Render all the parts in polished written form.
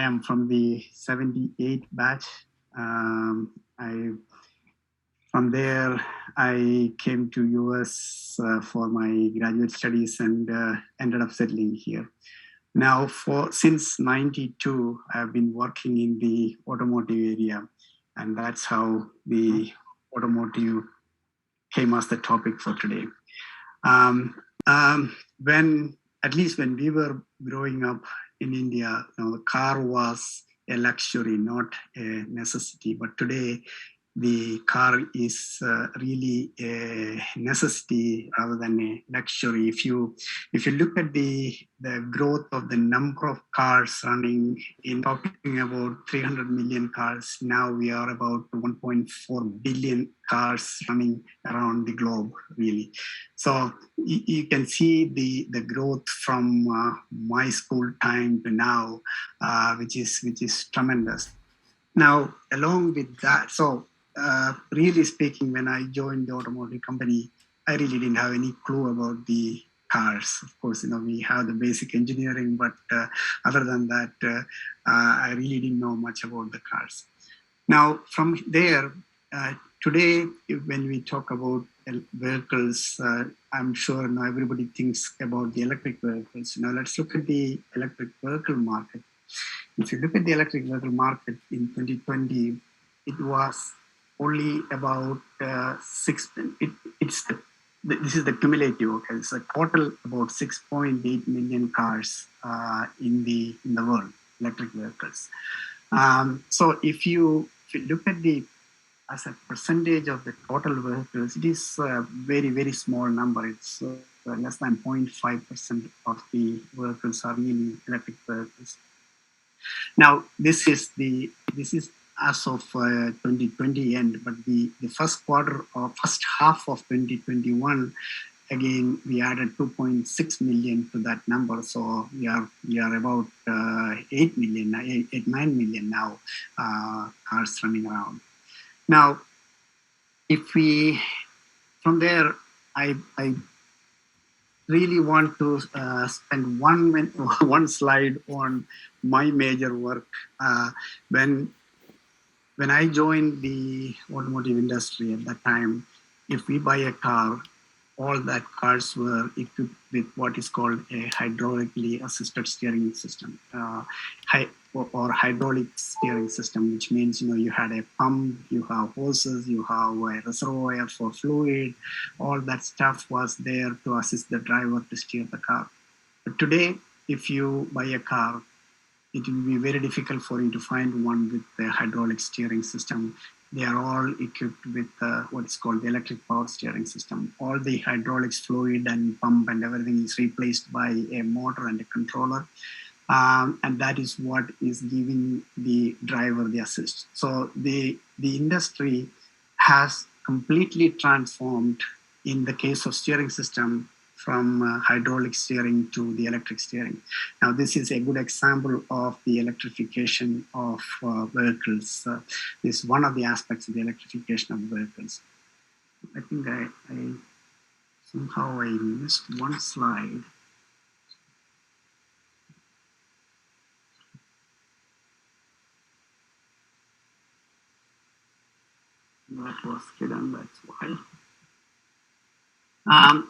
am from the 78 batch. From there, I came to US for my graduate studies and ended up settling here. Now, since '92, I've been working in the automotive area, and that's how the automotive came as the topic for today. At least when we were growing up in India, the car was a luxury, not a necessity. But today, the car is really a necessity rather than a luxury. If you look at the growth of the number of cars running, in talking about 300 million cars, now we are about 1.4 billion cars running around the globe, really. So you can see the growth from my school time to now, which is tremendous. Now, along with that, really speaking, when I joined the automotive company, I really didn't have any clue about the cars. Of course, we have the basic engineering, but other than that, I really didn't know much about the cars. Now, from there, today, when we talk about vehicles, I'm sure now everybody thinks about the electric vehicles. Let's look at the electric vehicle market. If you look at the electric vehicle market in 2020, it was only about this is the cumulative. Okay, it's a total about 6.8 million cars in the world, electric vehicles. So if you look at as a percentage of the total vehicles, it is a very, very small number. It's less than 0.5% of the vehicles are really electric vehicles. Now, this is as of 2020 end, but the first quarter or first half of 2021, again, we added 2.6 million to that number. So we are about 9 million now cars running around. Now, from there, I really want to spend one slide on my major work. When I joined the automotive industry at that time, if we buy a car, all that cars were equipped with what is called a hydraulically assisted steering system, or hydraulic steering system, which means you had a pump, you have hoses, you have a reservoir for fluid. All that stuff was there to assist the driver to steer the car. But today, if you buy a car, it will be very difficult for you to find one with the hydraulic steering system. They are all equipped with what's called the electric power steering system. All the hydraulics, fluid and pump and everything is replaced by a motor and a controller. And that is what is giving the driver the assist. So the industry has completely transformed in the case of steering system from hydraulic steering to the electric steering. Now, this is a good example of the electrification of vehicles. This is one of the aspects of the electrification of vehicles. I think I somehow missed one slide. That was hidden, that's why.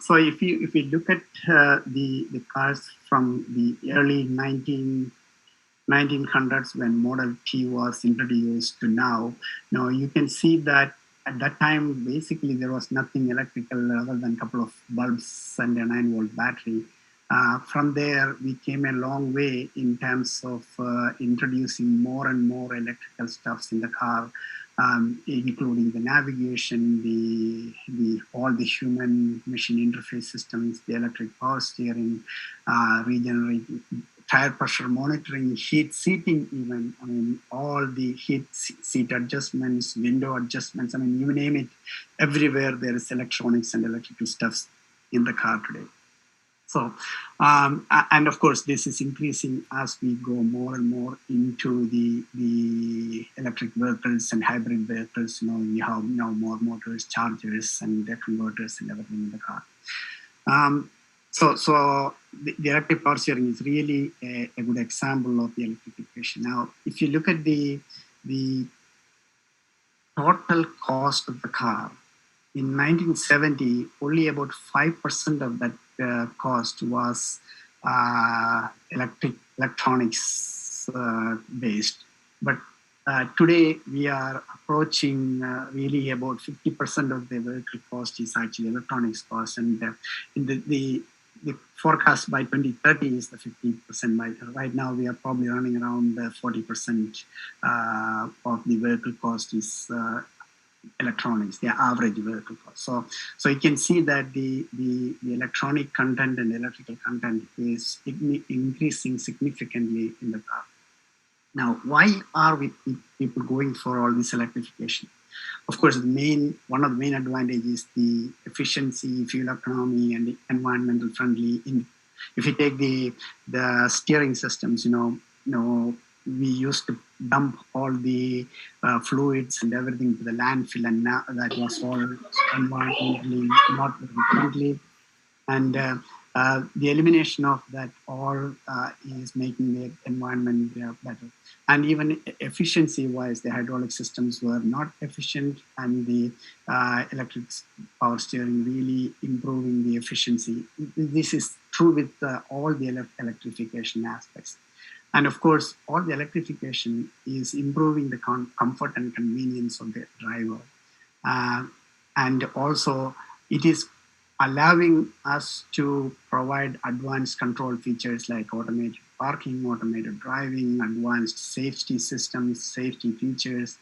So if you look at the cars from the early 1900s when Model T was introduced to now you can see that at that time basically there was nothing electrical other than a couple of bulbs and a 9-volt battery. From there, we came a long way in terms of introducing more and more electrical stuffs in the car. Including the navigation, all the human machine interface systems, the electric power steering, regenerating tire pressure monitoring, heat seating even. I mean, all the heat seat adjustments, window adjustments. I mean, you name it, everywhere there is electronics and electrical stuffs in the car today. So, and of course, this is increasing as we go more and more into the electric vehicles and hybrid vehicles. We have now more motors, chargers, and converters and everything in the car. So the electric power steering is really a good example of the electrification. Now, if you look at the total cost of the car, in 1970, only about 5% of that cost was electronics based. But today, we are approaching really about 50% of the vehicle cost is actually electronics cost. And in the forecast by 2030 is the 50%. Right now, we are probably running around 40% of the vehicle cost is electronics, the average vehicle cost. So you can see that the electronic content and electrical content is increasing significantly in the car. Now, why are people going for all this electrification? Of course, one of the main advantages is the efficiency, fuel economy, and the environmental friendly. If you take the steering systems, we used to dump all the fluids and everything to the landfill, and now that was all environmentally not very friendly. And the elimination of that all is making the environment better. And even efficiency-wise, the hydraulic systems were not efficient, and the electric power steering really improving the efficiency. This is true with all the electrification aspects. And of course, all the electrification is improving the comfort and convenience of the driver. And also, it is allowing us to provide advanced control features like automated parking, automated driving, advanced safety systems, safety features.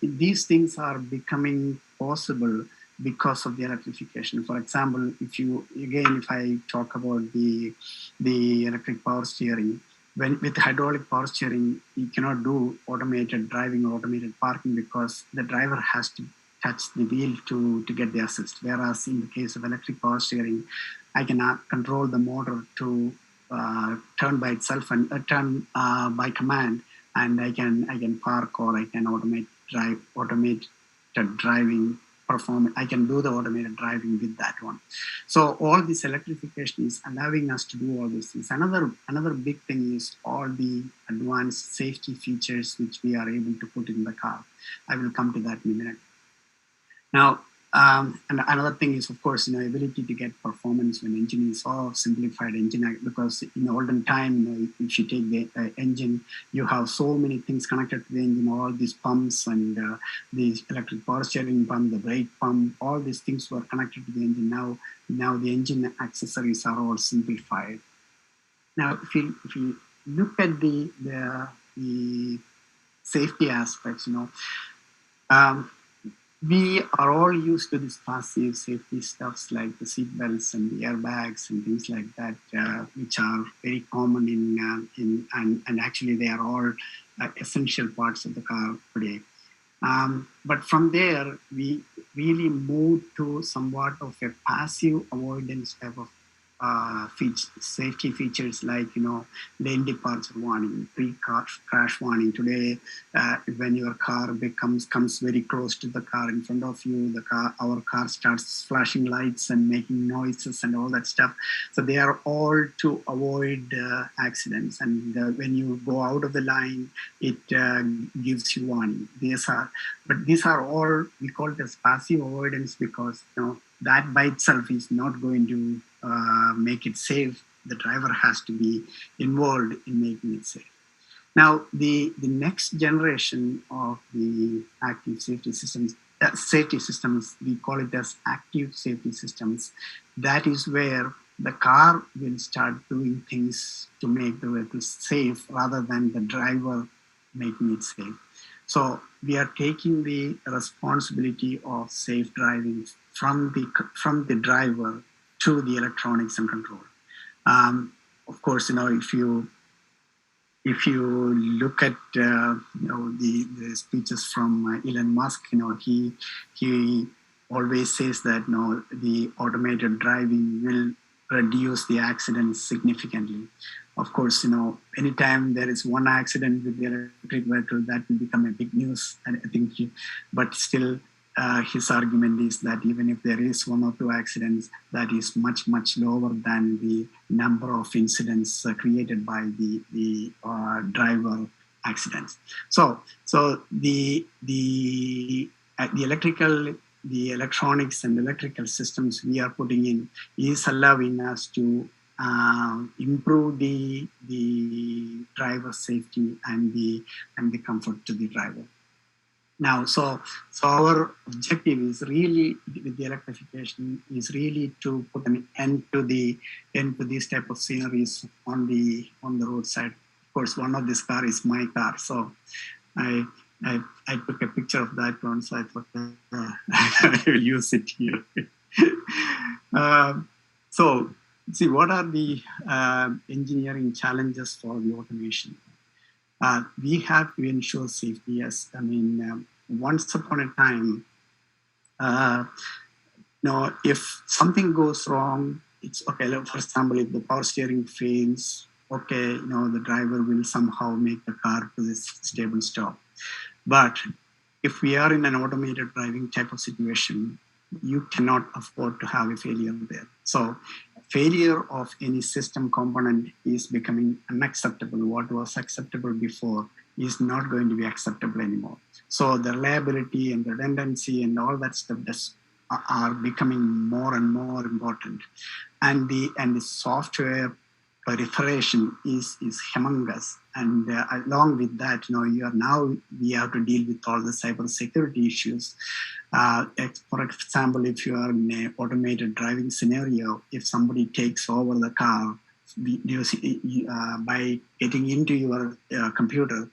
These things are becoming possible because of the electrification. For example, if I talk about the electric power steering, with hydraulic power steering, you cannot do automated driving or automated parking because the driver has to touch the wheel to get the assist. Whereas in the case of electric power steering, I can control the motor to turn by itself and turn by command, and I can park, or I can automate driving perform. I can do the automated driving with that one. So all this electrification is allowing us to do all these things. Another big thing is all the advanced safety features which we are able to put in the car. I will come to that in a minute. Now, and another thing is, of course, ability to get performance when engine is off, simplified engine, because in the olden time, if you take the engine, you have so many things connected to the engine, all these pumps and the electric power steering pump, the brake pump, all these things were connected to the engine. Now the engine accessories are all simplified. Now, if you look at the safety aspects, we are all used to this passive safety stuffs like the seat belts and the airbags and things like that, which are very common and actually they are all essential parts of the car today. But from there, we really move to somewhat of a passive avoidance type of safety features like lane departure warning, pre-crash warning. Today, when your car comes very close to the car in front of you, our car starts flashing lights and making noises and all that stuff. So they are all to avoid accidents. And when you go out of the line, it gives you warning. These are all, we call it as passive avoidance, because that by itself is not going to make it safe. The driver has to be involved in making it safe. Now, the next generation of the active safety systems, we call it as active safety systems. That is where the car will start doing things to make the vehicle safe rather than the driver making it safe. So we are taking the responsibility of safe driving from the driver to the electronics and control. Of course, if you look at the speeches from Elon Musk, he always says that the automated driving will reduce the accidents significantly. Of course, anytime there is one accident with the electric vehicle, that will become a big news, I think. But still, his argument is that even if there is one or two accidents, that is much, much lower than the number of incidents created by the driver accidents. So the electronics and electrical systems we are putting in is allowing us to improve the driver safety and the comfort to the driver. Now, so our objective is really with the electrification is really to put an end to these type of sceneries on the roadside. Of course, one of this car is my car, so I took a picture of that one, so I thought I will use it here. So, see, what are the engineering challenges for the automation? We have to ensure safety. Yes, I mean, once upon a time, if something goes wrong, it's okay. For example, if the power steering fails, okay, the driver will somehow make the car to this stable stop. But if we are in an automated driving type of situation, you cannot afford to have a failure there. So failure of any system component is becoming unacceptable. What was acceptable before is not going to be acceptable anymore. So the reliability and the redundancy and all that stuff are becoming more and more important. And the software proliferation is humongous. And along with that, we have to deal with all the cyber security issues. For example, if you are in an automated driving scenario, if somebody takes over the car by getting into your computer,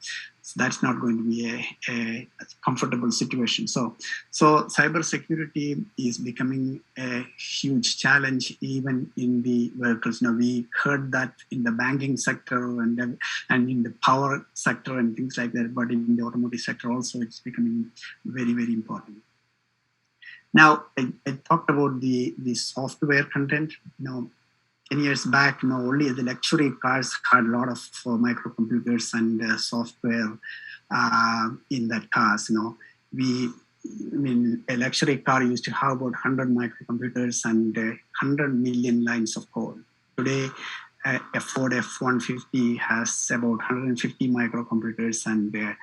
that's not going to be a comfortable situation. So cybersecurity is becoming a huge challenge even in the vehicles. Now, we heard that in the banking sector and in the power sector and things like that, but in the automotive sector also, it's becoming very, very important. Now, I talked about the software content. 10 years back, only the luxury cars had a lot of microcomputers and software in that cars. A luxury car used to have about 100 microcomputers and 100 million lines of code. Today, a Ford F-150 has about 150 microcomputers and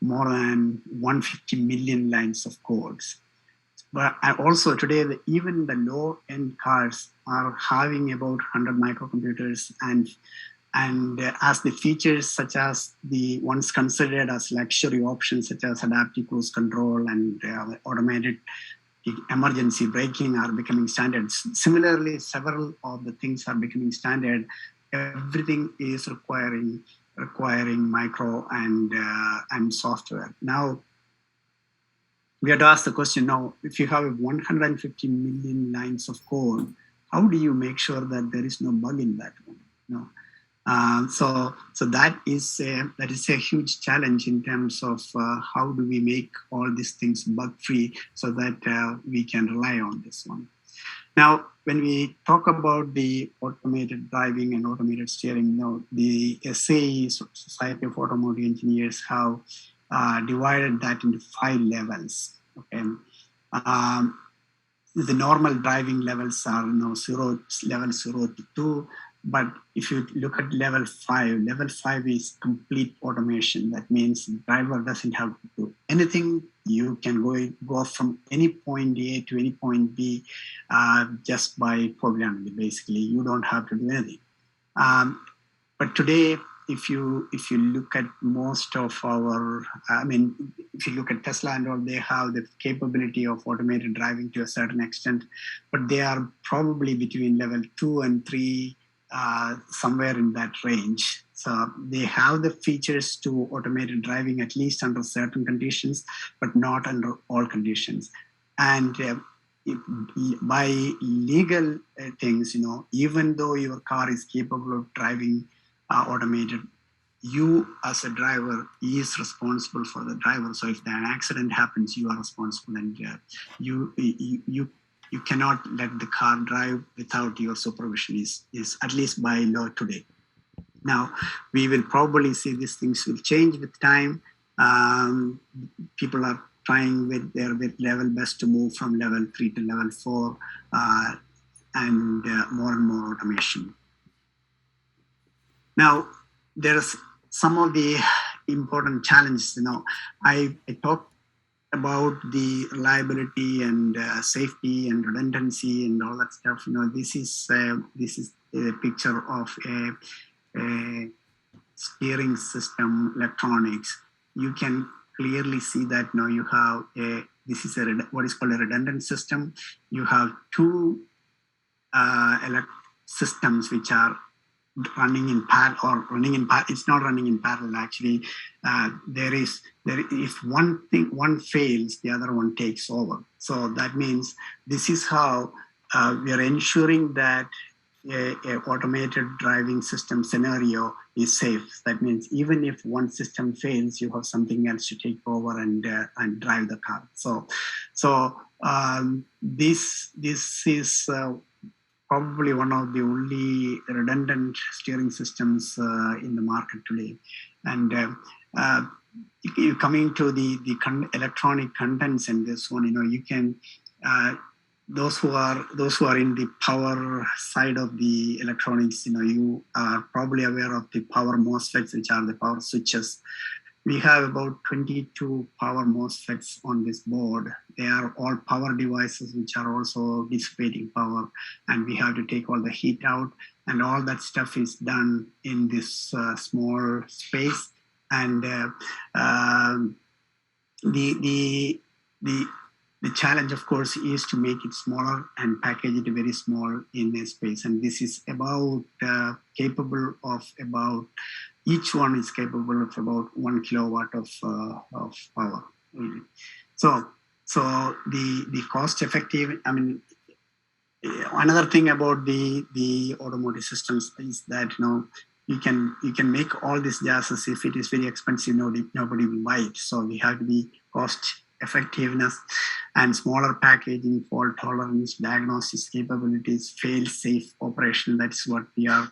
more than 150 million lines of codes. But also today, even the low-end cars are having about 100 microcomputers, and as the features such as the ones considered as luxury options, such as adaptive cruise control and automated emergency braking, are becoming standard. Similarly, several of the things are becoming standard. Everything is requiring micro and software. Now, we had to ask the question, now, if you have 150 million lines of code, how do you make sure that there is no bug in that one? So that is a huge challenge in terms of how do we make all these things bug-free so that we can rely on this one. Now, when we talk about the automated driving and automated steering, the SAE, Society of Automotive Engineers, have divided that into 5 levels. Okay, the normal driving levels are level 0 to 2. But if you look at level 5 is complete automation. That means the driver doesn't have to do anything. You can go from any point A to any point B just by programming. Basically, you don't have to do anything. But today, if you look at most of our, if you look at Tesla and all, they have the capability of automated driving to a certain extent, but they are probably between level 2 and 3, somewhere in that range. So they have the features to automated driving, at least under certain conditions, but not under all conditions. And by legal things, even though your car is capable of driving automated, you as a driver is responsible for the driver. So if an accident happens, you are responsible, and you cannot let the car drive without your supervision, is at least by law today. Now, we will probably see these things will change with time. People are trying with their level best to move from level 3 to level 4 and more automation. Now, there's some of the important challenges. I talked about the reliability and safety and redundancy and all that stuff. This is a picture of a steering system electronics. You can clearly see that now you have this is what is called a redundant system. You have two systems which are running in parallel, it's not running in parallel actually. If one fails, the other one takes over. So that means this is how we are ensuring that a automated driving system scenario is safe. That means even if one system fails, you have something else to take over and drive the car. This is probably one of the only redundant steering systems in the market today. And coming to the electronic contents in this one, you can those who are in the power side of the electronics, you are probably aware of the power MOSFETs, which are the power switches. We have about 22 power MOSFETs on this board. They are all power devices which are also dissipating power, and we have to take all the heat out, and all that stuff is done in this small space. And the challenge, of course, is to make it smaller and package it very small in a space. And this is about capable of about, each one is capable of about 1 kilowatt of power. So the cost effective, another thing about the automotive systems is that you can make all these gases. If it is very expensive, nobody will buy it. So we have to be cost effectiveness and smaller packaging, fault tolerance, diagnosis capabilities, fail-safe operation. That's what we are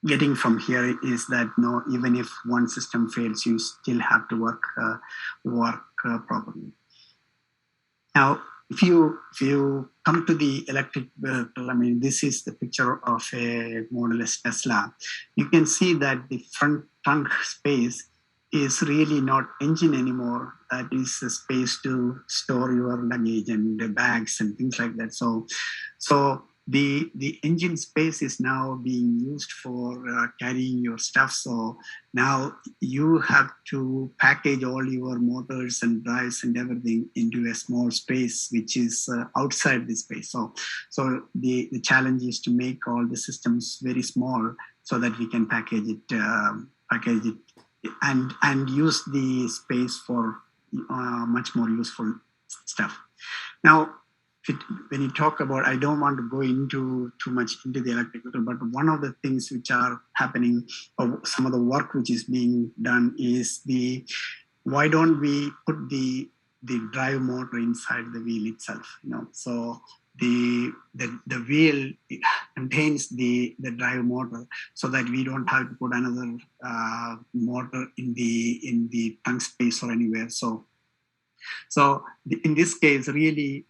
getting from here, is that even if one system fails, you still have to work properly. Now, if you come to the electric vehicle, this is the picture of a Model S Tesla. You can see that the front trunk space is really not engine anymore. That is a space to store your luggage and the bags and things like that. So the engine space is now being used for carrying your stuff. So now you have to package all your motors and drives and everything into a small space, which is outside the space. So the challenge is to make all the systems very small so that we can package it and use the space for much more useful stuff. Now, when you talk about, I don't want to go into too much into the electrical, but one of the things which are happening, or some of the work which is being done, is why don't we put the drive motor inside the wheel itself? So the wheel contains the drive motor, so that we don't have to put another motor in the trunk space or anywhere. So in this case, really,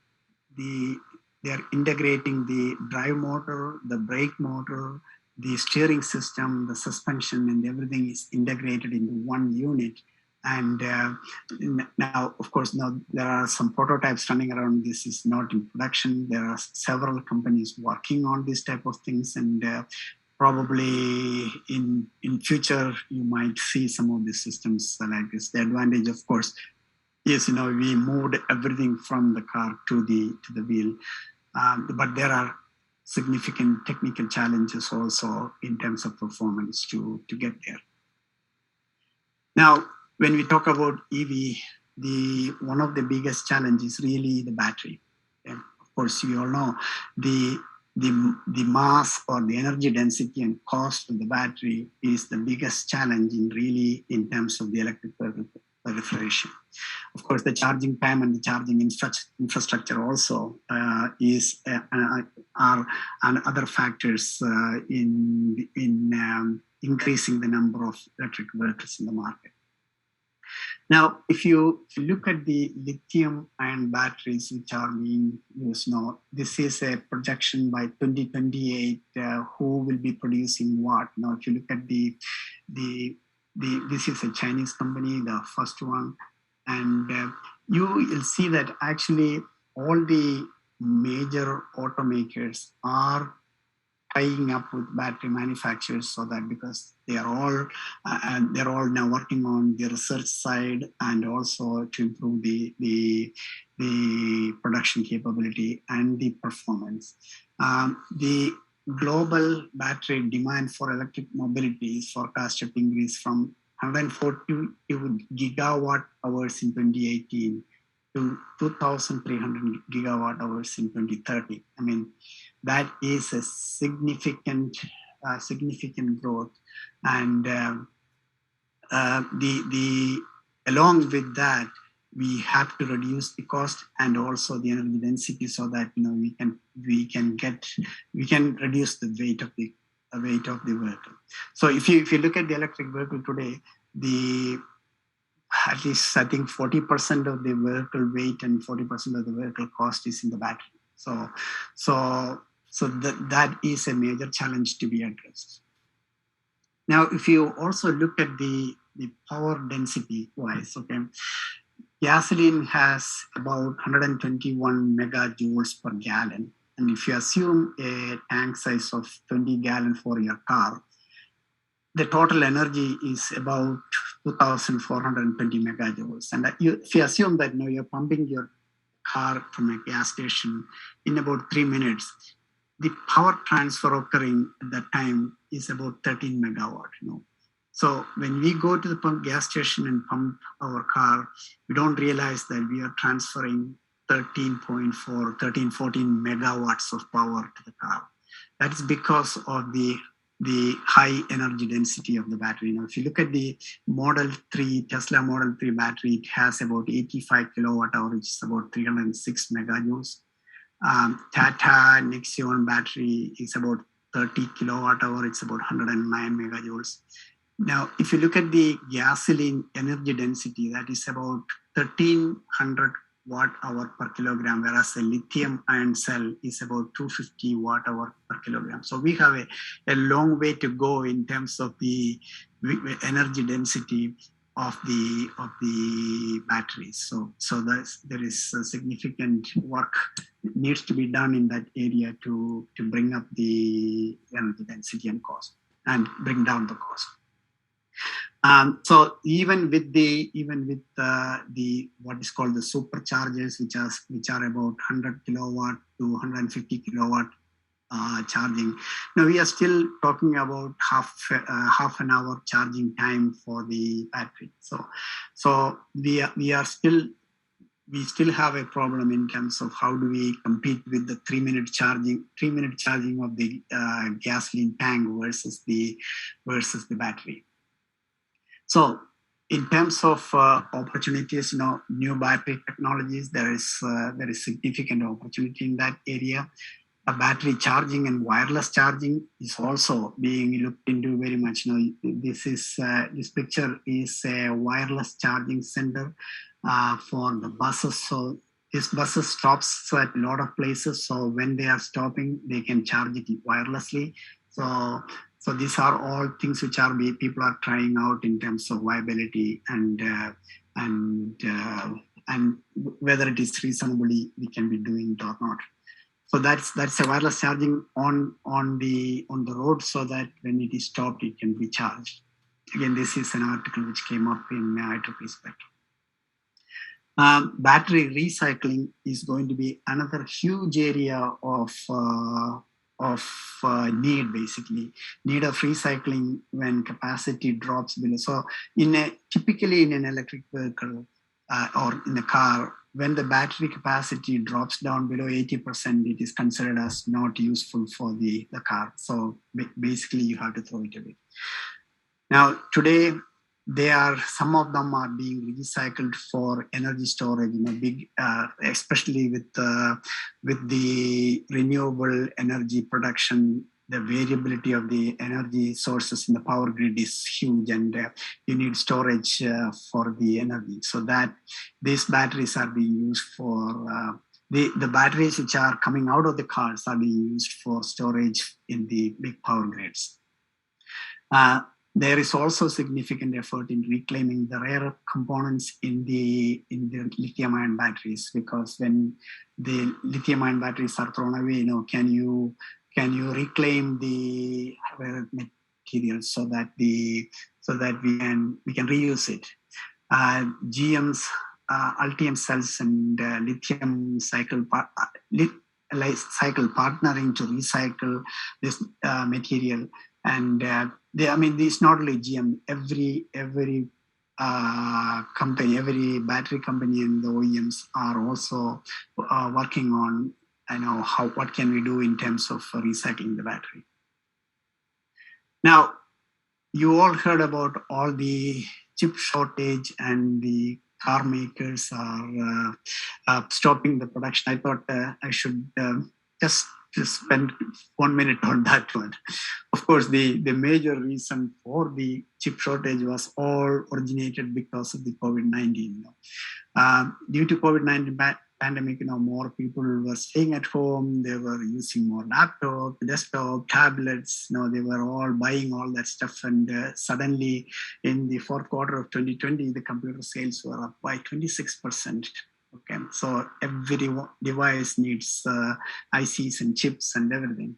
they are integrating the drive motor, the brake motor, the steering system, the suspension, and everything is integrated into one unit. And now, of course, there are some prototypes running around. This is not in production. There are several companies working on this type of things, and probably in future you might see some of these systems like this. The advantage, of course, is we moved everything from the car to the wheel, but there are significant technical challenges also in terms of performance to get there. Now, when we talk about EV, one of the biggest challenges is really the battery. And of course, you all know the mass or the energy density and cost of the battery is the biggest challenge in terms of the electric vehicle proliferation. Of course, the charging time and the charging infrastructure also are other factors in increasing the number of electric vehicles in the market. Now, if you look at the lithium-ion batteries which are being used now, this is a projection by 2028 who will be producing what. Now, if you look at the this is a Chinese company, the first one, and you will see that actually all the major automakers are tying up with battery manufacturers so that because they're all now working on the research side and also to improve the production capability and the performance. The global battery demand for electric mobility is forecasted to increase from 142 gigawatt hours in 2018 to 2,300 gigawatt hours in 2030. I mean, that is a significant growth, and the along with that, we have to reduce the cost and also the energy density so that we can reduce the weight of the vehicle. So if you look at the electric vehicle today, at least I think 40% of the vehicle weight and 40% of the vehicle cost is in the battery. So that is a major challenge to be addressed. Now, if you also look at the power density wise, okay, gasoline has about 121 megajoules per gallon. And if you assume a tank size of 20 gallon for your car, the total energy is about 2,420 megajoules. And if you assume that you're pumping your car from a gas station in about 3 minutes, the power transfer occurring at that time is about 13 megawatt. So when we go to the gas station and pump our car, we don't realize that we are transferring 13, 14 megawatts of power to the car. That's because of the high energy density of the battery. Now, if you look at the Tesla Model 3 battery, it has about 85 kilowatt hour, which is about 306 megajoules. Tata Nexion battery is about 30 kilowatt hour, it's about 109 megajoules. Now, if you look at the gasoline energy density, that is about 1300 watt hour per kilogram, whereas a lithium ion cell is about 250 watt hour per kilogram. So we have a long way to go in terms of the energy density of the batteries. So there is a significant work that needs to be done in that area to bring up the energy density and cost and bring down the cost. So even with the what is called the superchargers, which are about 100 kilowatt to 150 kilowatt charging. Now we are still talking about half an hour charging time for the battery. So we still have a problem in terms of how do we compete with the 3 minute charging of the gasoline tank versus the battery. So in terms of opportunities, new battery technologies, there is significant opportunity in that area. Battery charging and wireless charging is also being looked into very much. This picture is a wireless charging center for the buses. So these buses stops at a lot of places. So when they are stopping, they can charge it wirelessly. So these are all things which people are trying out in terms of viability and whether it is reasonably we can be doing it or not. So that's a wireless charging on the road, so that when it is stopped, it can be charged. Again, this is an article which came up in IEEE spec. Battery recycling is going to be another huge area of need of recycling when capacity drops below. So typically in an electric vehicle or in a car, when the battery capacity drops down below 80%, it is considered as not useful for the car. So basically you have to throw it away. Now today, some of them are being recycled for energy storage, especially with the renewable energy production the variability of the energy sources in the power grid is huge, and you need storage for the energy. So that these batteries are being used for the batteries which are coming out of the cars are being used for storage in the big power grids. There is also significant effort in reclaiming the rare components in the lithium-ion batteries, because when the lithium-ion batteries are thrown away, can you reclaim the rare materials so that we can reuse it? GM's Ultium cells and lithium cycle partnering to recycle this material. And it's not only GM. Every company, every battery company, and the OEMs are also working on, what can we do in terms of recycling the battery. Now, you all heard about all the chip shortage, and the car makers are stopping the production. I thought I should just spend 1 minute on that one. Of course, the major reason for the chip shortage was all originated because of the COVID-19. Due to COVID-19 pandemic, more people were staying at home. They were using more laptop, desktop, tablets. They were all buying all that stuff. And suddenly, in the fourth quarter of 2020, the computer sales were up by 26%. Okay, so every device needs ICs and chips and everything.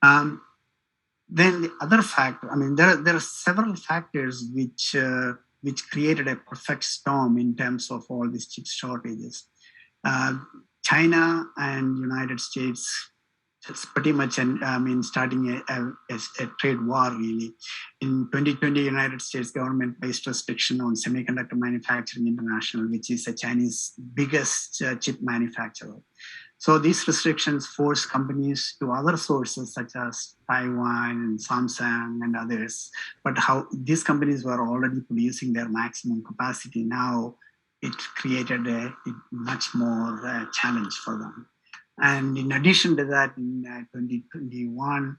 Then the other factor, there are several factors which created a perfect storm in terms of all these chip shortages. China and United States, it's pretty much starting a trade war, really. In 2020, United States government placed restriction on Semiconductor Manufacturing International, which is a Chinese biggest chip manufacturer. So these restrictions force companies to other sources such as Taiwan and Samsung and others. But how these companies were already producing their maximum capacity, now it created a much more challenge for them. And in addition to that, in 2021,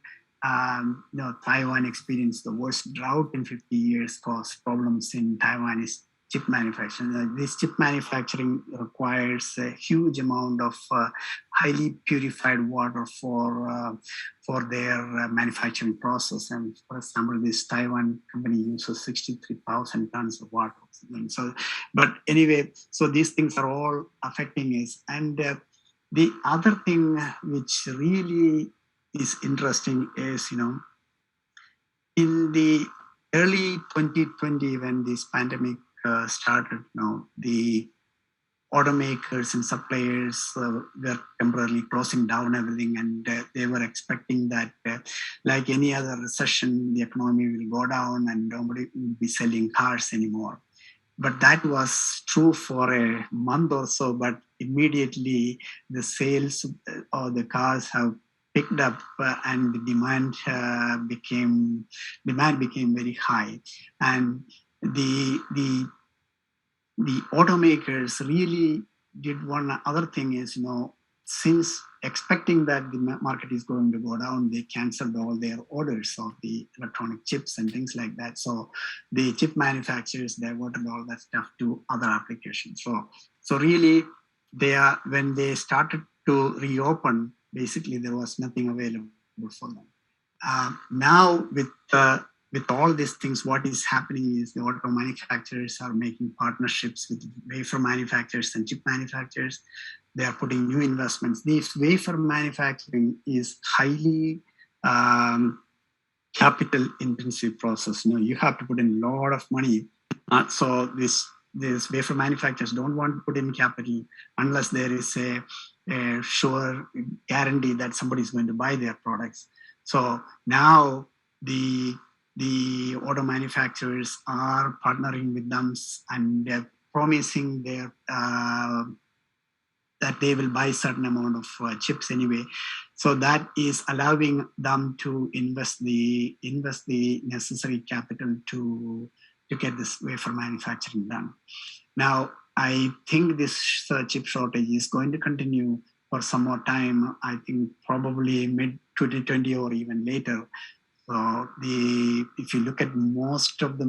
Taiwan experienced the worst drought in 50 years, caused problems in Taiwanese chip manufacturing. This chip manufacturing requires a huge amount of highly purified water for their manufacturing process. And for example, this Taiwan company uses 63,000 tons of water. So, but anyway, so these things are all affecting us. And the other thing which really is interesting is, in the early 2020, when this pandemic started, the automakers and suppliers were temporarily closing down everything, and they were expecting that, like any other recession, the economy will go down and nobody will be selling cars anymore. But that was true for a month or so, but immediately the sales of the cars have picked up and the demand became very high. And the automakers really did one other thing is, since expecting that the market is going to go down, they canceled all their orders of the electronic chips and things like that. So the chip manufacturers diverted all that stuff to other applications. So really, when they started to reopen, basically there was nothing available for them. Now with all these things, what is happening is the auto manufacturers are making partnerships with wafer manufacturers and chip manufacturers. They are putting new investments. This wafer manufacturing is highly capital intensive process. You have to put in a lot of money. So these wafer manufacturers don't want to put in capital unless there is a sure guarantee that somebody is going to buy their products. So now the auto manufacturers are partnering with them, and they're promising that they will buy certain amount of chips anyway. So that is allowing them to invest the necessary capital to get this wafer manufacturing done. Now, I think this chip shortage is going to continue for some more time. I think probably mid 2020 or even later. So if you look at most of the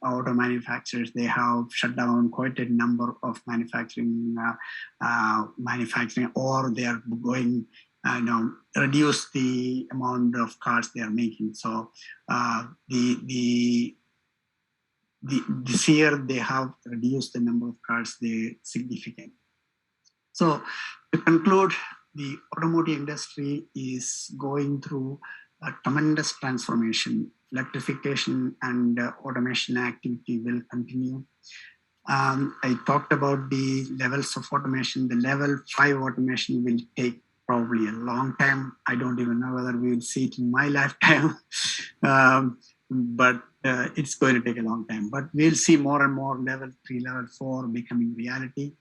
auto manufacturers, they have shut down quite a number of manufacturing, or they are going, reduce the amount of cars they are making. So this year they have reduced the number of cars they significantly. So to conclude, the automotive industry is going through a tremendous transformation. Electrification and automation activity will continue. I talked about the levels of automation. The level 5 automation will take probably a long time. I don't even know whether we will see it in my lifetime, but it's going to take a long time. But we'll see more and more level 3, level 4 becoming reality.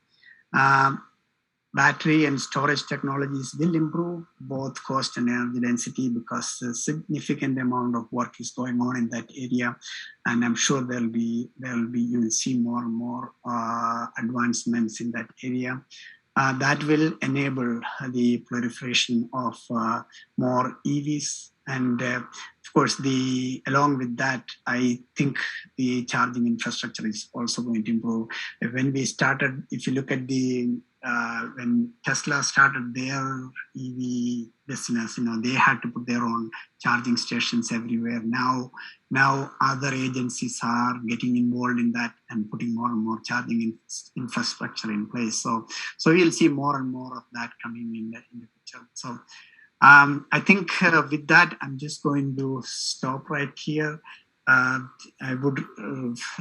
Battery and storage technologies will improve both cost and energy density, because a significant amount of work is going on in that area, and I'm sure you will see more and more advancements in that area. That will enable the proliferation of more EVs, and of course, along with that, I think the charging infrastructure is also going to improve. When we started, if you look at when Tesla started their EV business, they had to put their own charging stations everywhere. Now other agencies are getting involved in that and putting more and more charging infrastructure in place. So you'll see more and more of that coming in the picture. So I think with that, I'm just going to stop right here. I would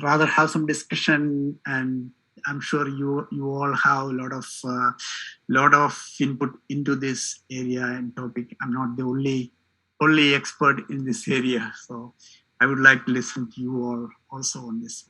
rather have some discussion, and I'm sure you all have a lot of input into this area and topic. I'm not the only expert in this area, so I would like to listen to you all also on this.